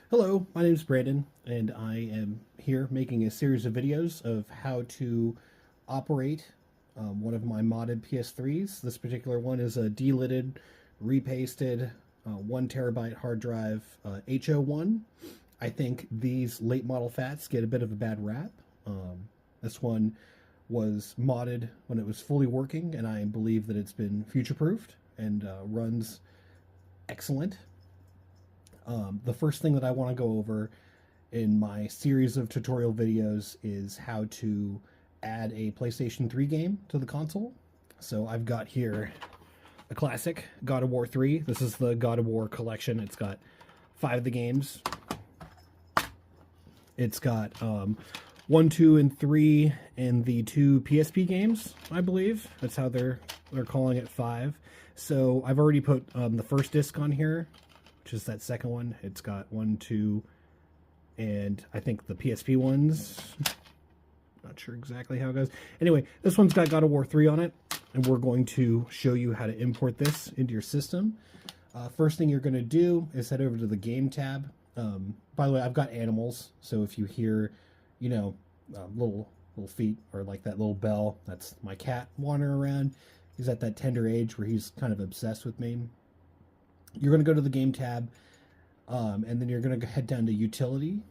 Hello, my name is Brandon, and I am here making a series of videos of how to operate one of my modded PS3s. This particular one is a delidded, repasted 1 terabyte hard drive HO1. I think these late model fats get a bit of a bad rap. This one was modded when it was fully working, and I believe that it's been future-proofed and runs excellent. The first thing that I want to go over in my series of tutorial videos is how to add a PlayStation 3 game to the console. So I've got here a classic, God of War 3. This is the God of War collection. It's got 5 of the games. It's got 1, 2, and 3 in the 2 PSP games, I believe. That's how they're calling it 5. So I've already put the first disc on here, which is that second one. It's got 1, 2, and I think the PSP ones. Not sure exactly how it goes. Anyway, this one's got God of War 3 on it, and we're going to show you how to import this into your system. First thing you're going to do is head over to the game tab. By the way, I've got animals, so if you hear, you know, little feet or like that little bell, that's my cat wandering around. He's at that tender age where he's kind of obsessed with me. You're going to go to the game tab, and then you're going to head down to utility.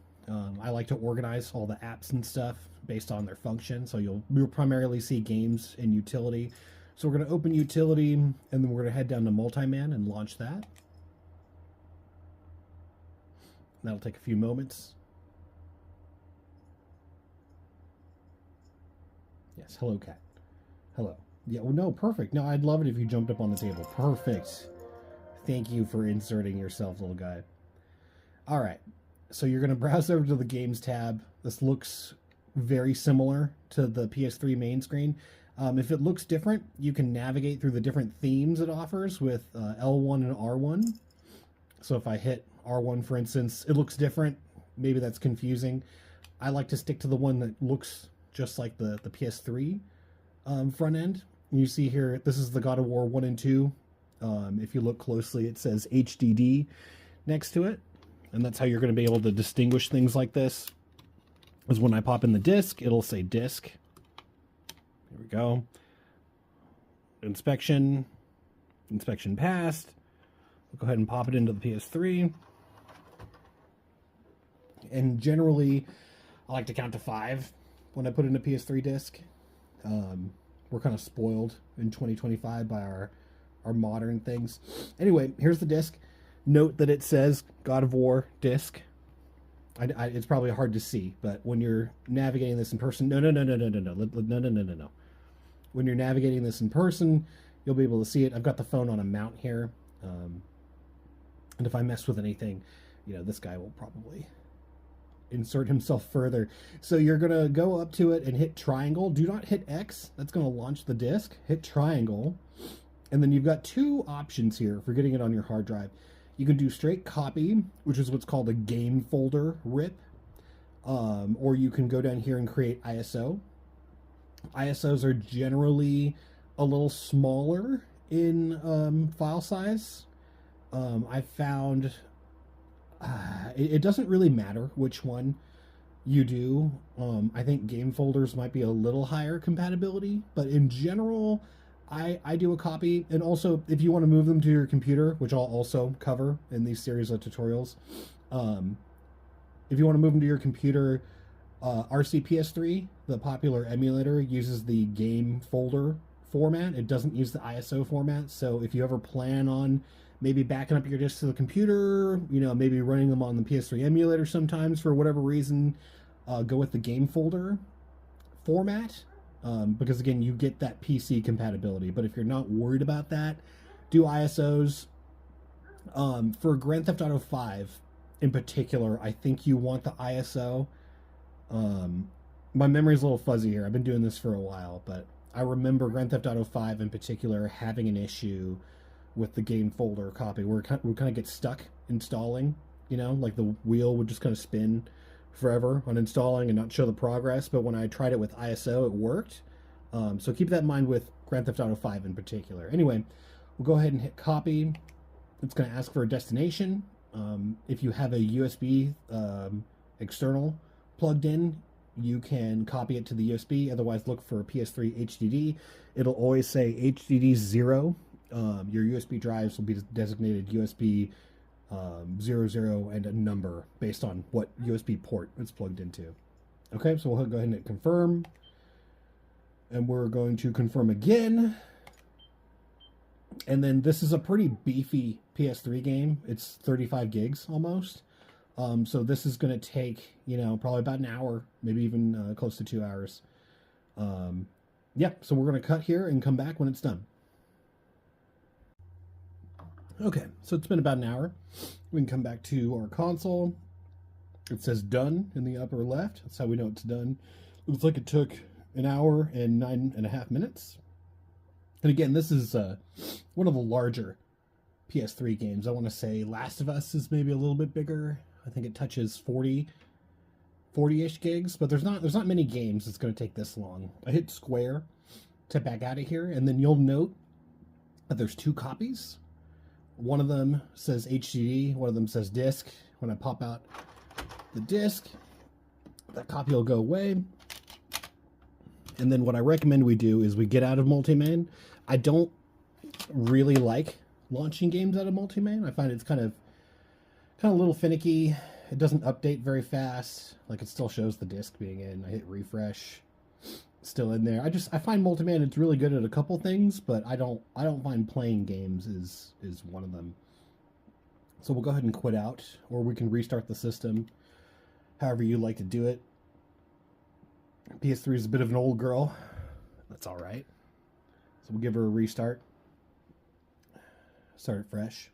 I like to organize all the apps and stuff based on their function, so you'll primarily see games in utility. So we're going to open utility, and then we're going to head down to multi-man and launch that. That'll take a few moments. Yes, hello, cat. Hello. Yeah, well, no, perfect. No, I'd love it if you jumped up on the table. Perfect. Thank you for inserting yourself, little guy. All right, so you're going to browse over to the Games tab. This looks very similar to the PS3 main screen. If it looks different, you can navigate through the different themes it offers with L1 and R1. So if I hit R1, for instance, it looks different. Maybe that's confusing. I like to stick to the one that looks just like the PS3 front end. You see here, this is the God of War 1 and 2. If you look closely, it says HDD next to it, and that's how you're going to be able to distinguish things like this. Is when I pop in the disc, it'll say disc. Here we go. Inspection passed. We'll go ahead and pop it into the PS3. And generally, I like to count to 5 when I put in a PS3 disc. We're kind of spoiled in 2025 by our modern things. Anyway, here's the disc. Note that it says God of War disc. It's probably hard to see, but when you're navigating this in person, no. When you're navigating this in person, you'll be able to see it. I've got the phone on a mount here, and if I mess with anything, you know, this guy will probably insert himself further. So you're gonna go up to it and hit triangle. Do not hit X. That's gonna launch the disc. Hit triangle. And then you've got 2 options here for getting it on your hard drive. You can do straight copy, which is what's called a game folder rip, or you can go down here and create ISO. ISOs are generally a little smaller in file size. I found it doesn't really matter which one you do. I think game folders might be a little higher compatibility, but in general, I do a copy. And also, if you want to move them to your computer, which I'll also cover in these series of tutorials, if you want to move them to your computer, RCPS3, the popular emulator, uses the game folder format. It doesn't use the ISO format. So if you ever plan on maybe backing up your discs to the computer, you know, maybe running them on the PS3 emulator sometimes for whatever reason, go with the game folder format. Because again, you get that PC compatibility. But if you're not worried about that, do ISOs. For Grand Theft Auto 5 in particular, I think you want the ISO. My memory's a little fuzzy here. I've been doing this for a while, but I remember Grand Theft Auto 5 in particular having an issue with the game folder copy where we kind of get stuck installing, you know, like the wheel would just kind of spin forever on installing and not show the progress. But when I tried it with ISO, it worked. So keep that in mind with Grand Theft Auto 5 in particular. Anyway, we'll go ahead and hit copy. It's going to ask for a destination. if you have a USB external plugged in, you can copy it to the USB. Otherwise, look for PS3 HDD. It'll always say HDD 0. Your USB drives will be designated USB 00 and a number based on what USB port it's plugged into. Okay, so we'll go ahead and hit confirm. And we're going to confirm again. And then this is a pretty beefy PS3 game. It's 35 gigs almost. So this is going to take, probably about an hour, maybe even close to 2 hours. Yeah, so we're going to cut here and come back when it's done. Okay, so it's been about an hour. We can come back to our console. It says done in the upper left. That's how we know it's done. Looks like it took an hour and 9.5 minutes. And again, this is one of the larger PS3 games. I want to say Last of Us is maybe a little bit bigger. I think it touches 40-ish gigs, but there's not many games that's going to take this long. I hit square to back out of here, and then you'll note that there's 2 copies. One of them says HDD, one of them says disc. When I pop out the disc, that copy will go away. And then what I recommend we do is we get out of multi-main. I don't really like launching games out of multi-main. I find it's kind of a little finicky. It doesn't update very fast. Like, it still shows the disc being in. I hit refresh, still in there. I find multi-main, it's really good at a couple things, but I don't find playing games is one of them. So we'll go ahead and quit out, or we can restart the system, however you like to do it. PS3 is a bit of an old girl. That's all right. So we'll give her a restart. Start it fresh.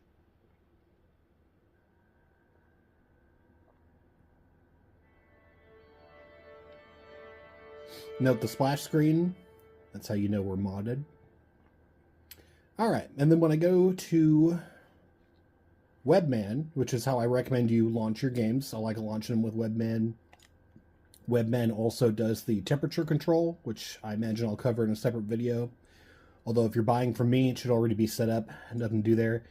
Note the splash screen. That's how you know we're modded. All right, and then when I go to Webman, which is how I recommend you launch your games. I like launching them with Webman. Webman also does the temperature control, which I imagine I'll cover in a separate video. Although if you're buying from me, it should already be set up. Nothing to do there.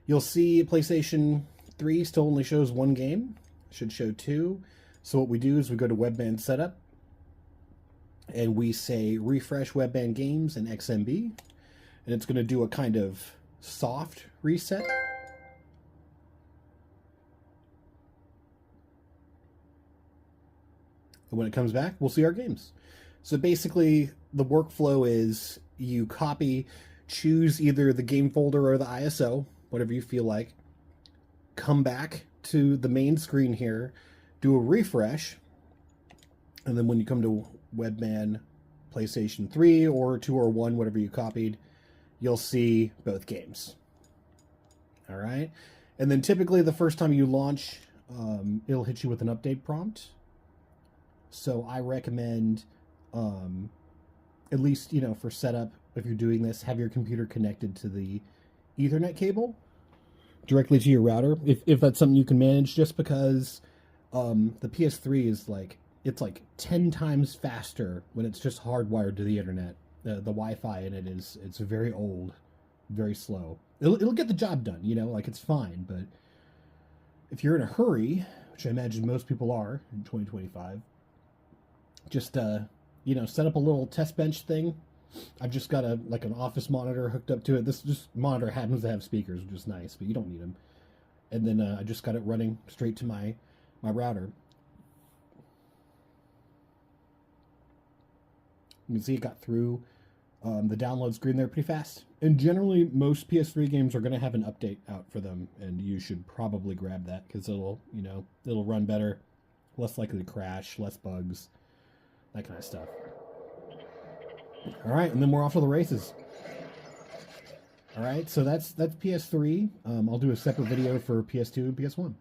You'll see PlayStation 3 still only shows 1 game. It should show 2. So what we do is we go to Webman Setup, and we say refresh Webman Games and XMB. And it's going to do a kind of soft reset. And when it comes back, we'll see our games. So basically, the workflow is you copy, choose either the game folder or the ISO, whatever you feel like. Come back to the main screen here, do a refresh, and then when you come to Webman PlayStation 3 or 2 or 1, whatever you copied, you'll see both games. All right? And then typically the first time you launch, it'll hit you with an update prompt. So I recommend, at least, for setup, if you're doing this, have your computer connected to the Ethernet cable directly to your router, if that's something you can manage, just because the PS3 is it's like 10 times faster when it's just hardwired to the internet. The Wi-Fi in it it's very old, very slow. It'll get the job done, it's fine, but if you're in a hurry, which I imagine most people are in 2025, just set up a little test bench thing. I've just got an office monitor hooked up to it. This monitor happens to have speakers, which is nice, but you don't need them. And then I just got it running straight to my router. You can see it got through the download screen there pretty fast. And generally, most PS3 games are going to have an update out for them, and you should probably grab that because it'll run better, less likely to crash, less bugs, that kind of stuff. All right, and then we're off to the races. All right, so that's PS3. I'll do a separate video for PS2 and PS1.